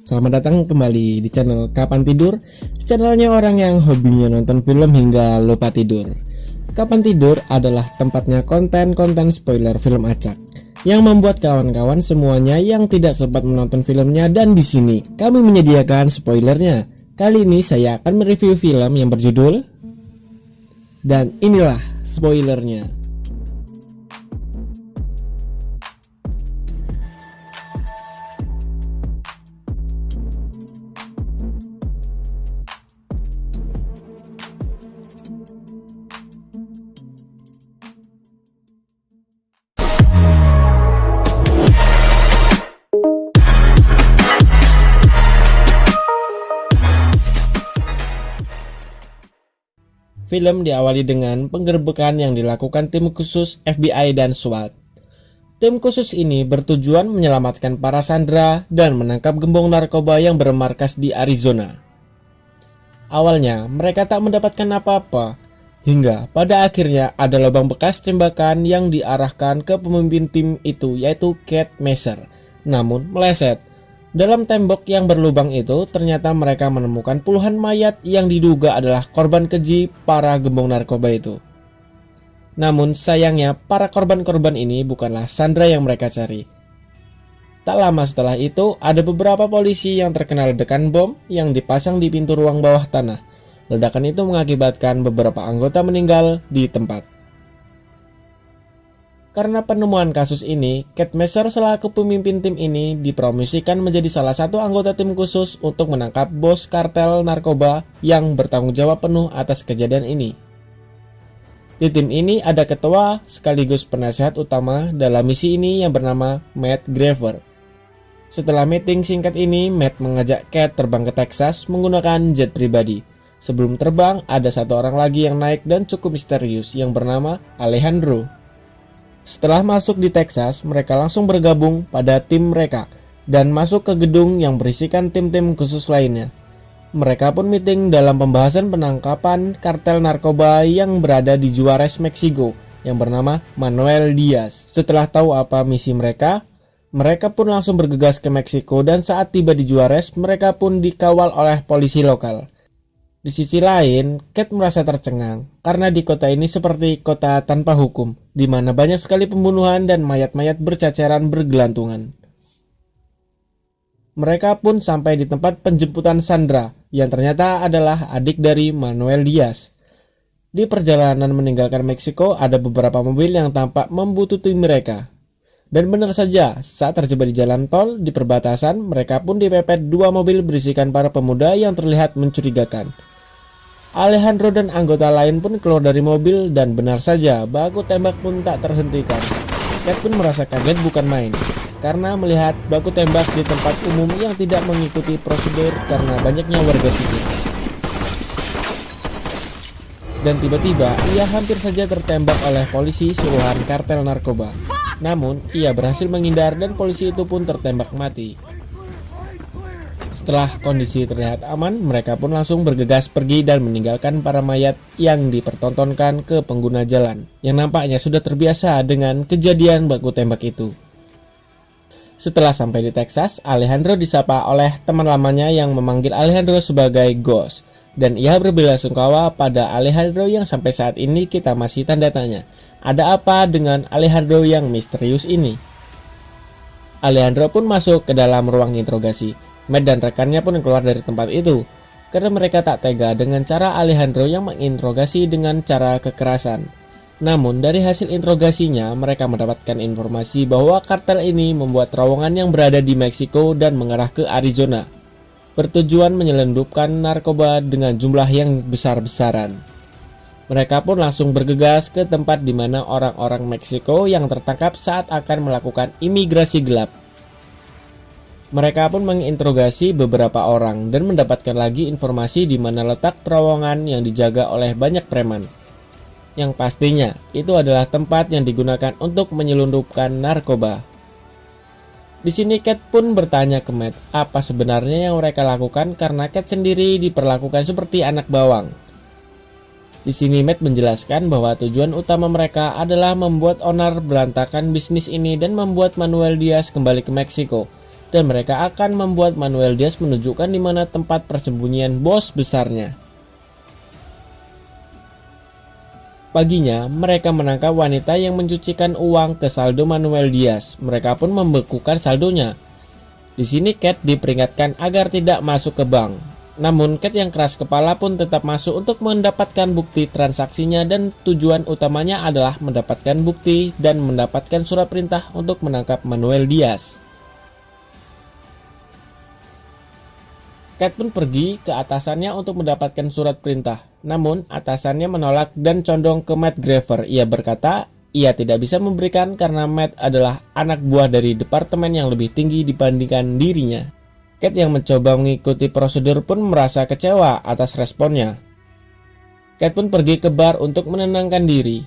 Selamat datang kembali di channel Kapan Tidur, channelnya orang yang hobinya nonton film hingga lupa tidur. Kapan Tidur adalah tempatnya konten-konten spoiler film acak yang membuat kawan-kawan semuanya yang tidak sempat menonton filmnya, dan di sini kami menyediakan spoilernya. Kali ini saya akan mereview film yang berjudul Dan Inilah Spoilernya. Film diawali dengan penggerbekan yang dilakukan tim khusus FBI dan SWAT. Tim khusus ini bertujuan menyelamatkan para sandera dan menangkap gembong narkoba yang bermarkas di Arizona. Awalnya mereka tak mendapatkan apa-apa, hingga pada akhirnya ada lubang bekas tembakan yang diarahkan ke pemimpin tim itu, yaitu Kate Messer, namun meleset. Dalam tembok yang berlubang itu, ternyata mereka menemukan puluhan mayat yang diduga adalah korban keji para gembong narkoba itu. Namun sayangnya, para korban-korban ini bukanlah sandera yang mereka cari. Tak lama setelah itu, ada beberapa polisi yang terkena ledakan bom yang dipasang di pintu ruang bawah tanah. Ledakan itu mengakibatkan beberapa anggota meninggal di tempat. Karena penemuan kasus ini, Kate Messer selaku pemimpin tim ini dipromosikan menjadi salah satu anggota tim khusus untuk menangkap bos kartel narkoba yang bertanggung jawab penuh atas kejadian ini. Di tim ini ada ketua sekaligus penasihat utama dalam misi ini yang bernama Matt Graver. Setelah meeting singkat ini, Matt mengajak Kate terbang ke Texas menggunakan jet pribadi. Sebelum terbang, ada satu orang lagi yang naik dan cukup misterius yang bernama Alejandro. Setelah masuk di Texas, mereka langsung bergabung pada tim mereka dan masuk ke gedung yang berisikan tim-tim khusus lainnya. Mereka pun meeting dalam pembahasan penangkapan kartel narkoba yang berada di Juarez, Meksiko yang bernama Manuel Diaz. Setelah tahu apa misi mereka pun langsung bergegas ke Meksiko, dan saat tiba di Juarez, mereka pun dikawal oleh polisi lokal. Di sisi lain, Kate merasa tercengang karena di kota ini seperti kota tanpa hukum, di mana banyak sekali pembunuhan dan mayat-mayat berceceran bergelantungan. Mereka pun sampai di tempat penjemputan Sandra, yang ternyata adalah adik dari Manuel Diaz. Di perjalanan meninggalkan Meksiko, ada beberapa mobil yang tampak membututi mereka. Dan benar saja, saat terjebak di jalan tol di perbatasan, mereka pun dipepet dua mobil berisikan para pemuda yang terlihat mencurigakan. Alejandro dan anggota lain pun keluar dari mobil, dan benar saja baku tembak pun tak terhentikan. Kate pun merasa kaget bukan main karena melihat baku tembak di tempat umum yang tidak mengikuti prosedur karena banyaknya warga sipil. Dan tiba-tiba ia hampir saja tertembak oleh polisi suruhan kartel narkoba. Namun ia berhasil menghindar dan polisi itu pun tertembak mati. Setelah kondisi terlihat aman, mereka pun langsung bergegas pergi dan meninggalkan para mayat yang dipertontonkan ke pengguna jalan, yang nampaknya sudah terbiasa dengan kejadian baku tembak itu. Setelah sampai di Texas, Alejandro disapa oleh teman lamanya yang memanggil Alejandro sebagai Ghost, dan ia berbelasungkawa pada Alejandro yang sampai saat ini kita masih tanda tanya. Ada apa dengan Alejandro yang misterius ini? Alejandro pun masuk ke dalam ruang interogasi. Matt dan rekannya pun keluar dari tempat itu karena mereka tak tega dengan cara Alejandro yang menginterogasi dengan cara kekerasan. Namun dari hasil interogasinya, mereka mendapatkan informasi bahwa kartel ini membuat terowongan yang berada di Meksiko dan mengarah ke Arizona, bertujuan menyelundupkan narkoba dengan jumlah yang besar-besaran. Mereka pun langsung bergegas ke tempat di mana orang-orang Meksiko yang tertangkap saat akan melakukan imigrasi gelap. Mereka pun menginterogasi beberapa orang dan mendapatkan lagi informasi di mana letak terowongan yang dijaga oleh banyak preman. Yang pastinya itu adalah tempat yang digunakan untuk menyelundupkan narkoba. Di sini Kate pun bertanya ke Matt apa sebenarnya yang mereka lakukan karena Kate sendiri diperlakukan seperti anak bawang. Di sini Matt menjelaskan bahwa tujuan utama mereka adalah membuat onar berantakan bisnis ini dan membuat Manuel Diaz kembali ke Meksiko. dan mereka akan membuat Manuel Diaz menunjukkan di mana tempat persembunyian bos besarnya. Paginya, mereka menangkap wanita yang mencucikan uang ke saldo Manuel Diaz. Mereka pun membekukan saldonya. Di sini Cat diperingatkan agar tidak masuk ke bank. Namun Cat yang keras kepala pun tetap masuk untuk mendapatkan bukti transaksinya, dan tujuan utamanya adalah mendapatkan bukti dan mendapatkan surat perintah untuk menangkap Manuel Diaz. Cat pun pergi ke atasannya untuk mendapatkan surat perintah. Namun atasannya menolak dan condong ke Matt Graver. Ia berkata ia tidak bisa memberikan karena Matt adalah anak buah dari departemen yang lebih tinggi dibandingkan dirinya. Cat yang mencoba mengikuti prosedur pun merasa kecewa atas responnya. Cat pun pergi ke bar untuk menenangkan diri.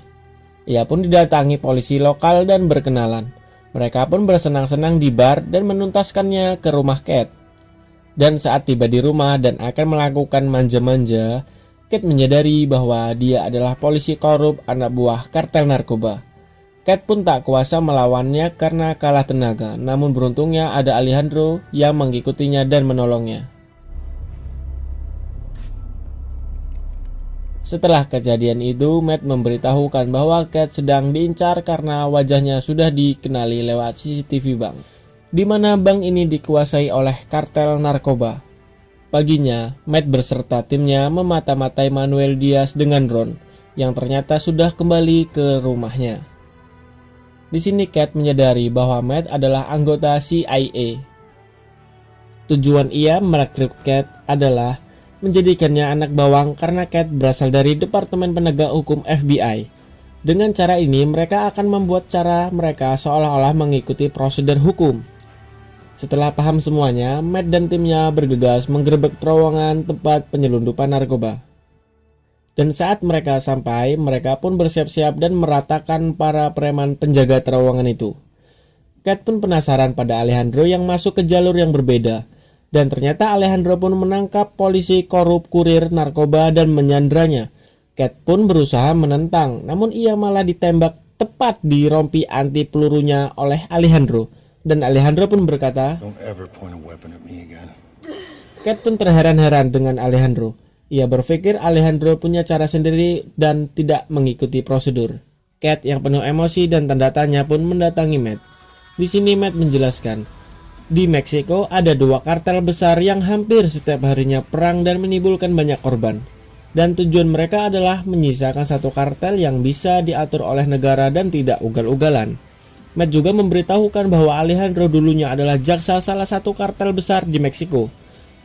Ia pun didatangi polisi lokal dan berkenalan. Mereka pun bersenang-senang di bar dan menuntaskannya ke rumah Cat. Dan saat tiba di rumah dan akan melakukan manja-manja, Cat menyadari bahwa dia adalah polisi korup anak buah kartel narkoba. Cat pun tak kuasa melawannya karena kalah tenaga, namun beruntungnya ada Alejandro yang mengikutinya dan menolongnya. Setelah kejadian itu, Matt memberitahukan bahwa Cat sedang diincar karena wajahnya sudah dikenali lewat CCTV bank, di mana bank ini dikuasai oleh kartel narkoba. Paginya, Matt berserta timnya memata-matai Manuel Diaz dengan drone, yang ternyata sudah kembali ke rumahnya. Di sini Cat menyadari bahwa Matt adalah anggota CIA. Tujuan ia merekrut Cat adalah menjadikannya anak bawang karena Cat berasal dari Departemen Penegak Hukum FBI. Dengan cara ini, mereka akan membuat cara mereka seolah-olah mengikuti prosedur hukum. Setelah paham semuanya, Matt dan timnya bergegas menggerebek terowongan tempat penyelundupan narkoba. Dan saat mereka sampai, mereka pun bersiap-siap dan meratakan para preman penjaga terowongan itu. Cat pun penasaran pada Alejandro yang masuk ke jalur yang berbeda. Dan ternyata Alejandro pun menangkap polisi korup kurir narkoba dan menyandranya. Cat pun berusaha menentang, namun ia malah ditembak tepat di rompi anti pelurunya oleh Alejandro. Dan Alejandro pun berkata, Cat pun terheran-heran dengan Alejandro. Ia berpikir Alejandro punya cara sendiri dan tidak mengikuti prosedur. Cat yang penuh emosi dan tanda tanya pun mendatangi Matt. Di sini Matt menjelaskan, di Meksiko ada dua kartel besar yang hampir setiap harinya perang dan menimbulkan banyak korban. Dan tujuan mereka adalah menyisakan satu kartel yang bisa diatur oleh negara dan tidak ugal-ugalan. Matt juga memberitahukan bahwa Alejandro dulunya adalah jaksa salah satu kartel besar di Meksiko.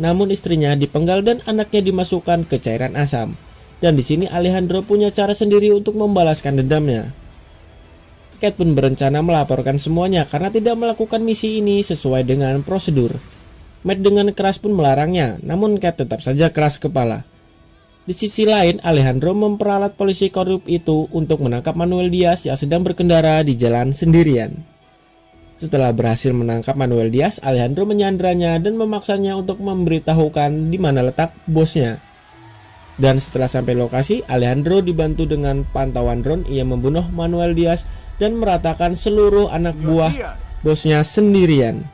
Namun istrinya dipenggal dan anaknya dimasukkan ke cairan asam. Dan di sini Alejandro punya cara sendiri untuk membalaskan dendamnya. Cat pun berencana melaporkan semuanya karena tidak melakukan misi ini sesuai dengan prosedur. Matt dengan keras pun melarangnya, namun Cat tetap saja keras kepala. Di sisi lain, Alejandro memperalat polisi korup itu untuk menangkap Manuel Diaz yang sedang berkendara di jalan sendirian. Setelah berhasil menangkap Manuel Diaz, Alejandro menyandranya dan memaksanya untuk memberitahukan di mana letak bosnya. Dan setelah sampai lokasi, Alejandro dibantu dengan pantauan drone. Ia membunuh Manuel Diaz dan meratakan seluruh anak buah bosnya sendirian.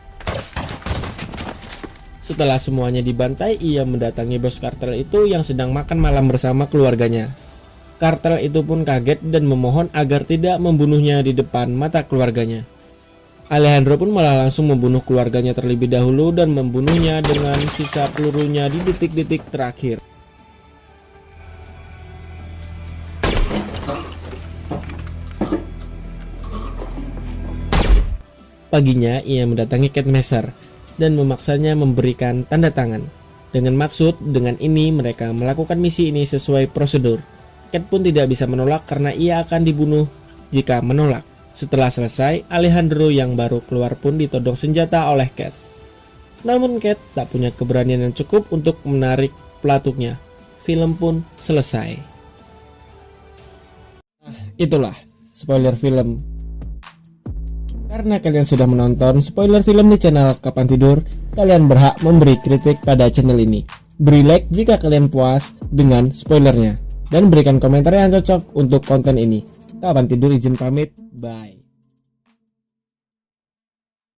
Setelah semuanya dibantai, ia mendatangi bos kartel itu yang sedang makan malam bersama keluarganya. Kartel itu pun kaget dan memohon agar tidak membunuhnya di depan mata keluarganya. Alejandro pun malah langsung membunuh keluarganya terlebih dahulu dan membunuhnya dengan sisa pelurunya di detik-detik terakhir. Paginya ia mendatangi Cat Messer dan memaksanya memberikan tanda tangan. Dengan maksud dengan ini mereka melakukan misi ini sesuai prosedur. Cat pun tidak bisa menolak karena ia akan dibunuh jika menolak. Setelah selesai, Alejandro yang baru keluar pun ditodong senjata oleh Cat. Namun Cat tak punya keberanian yang cukup untuk menarik pelatuknya. Film pun selesai. Itulah spoiler film. Karena kalian sudah menonton spoiler film di channel Kapan Tidur, kalian berhak memberi kritik pada channel ini. Beri like jika kalian puas dengan spoilernya, dan berikan komentar yang cocok untuk konten ini. Kapan Tidur izin pamit, bye.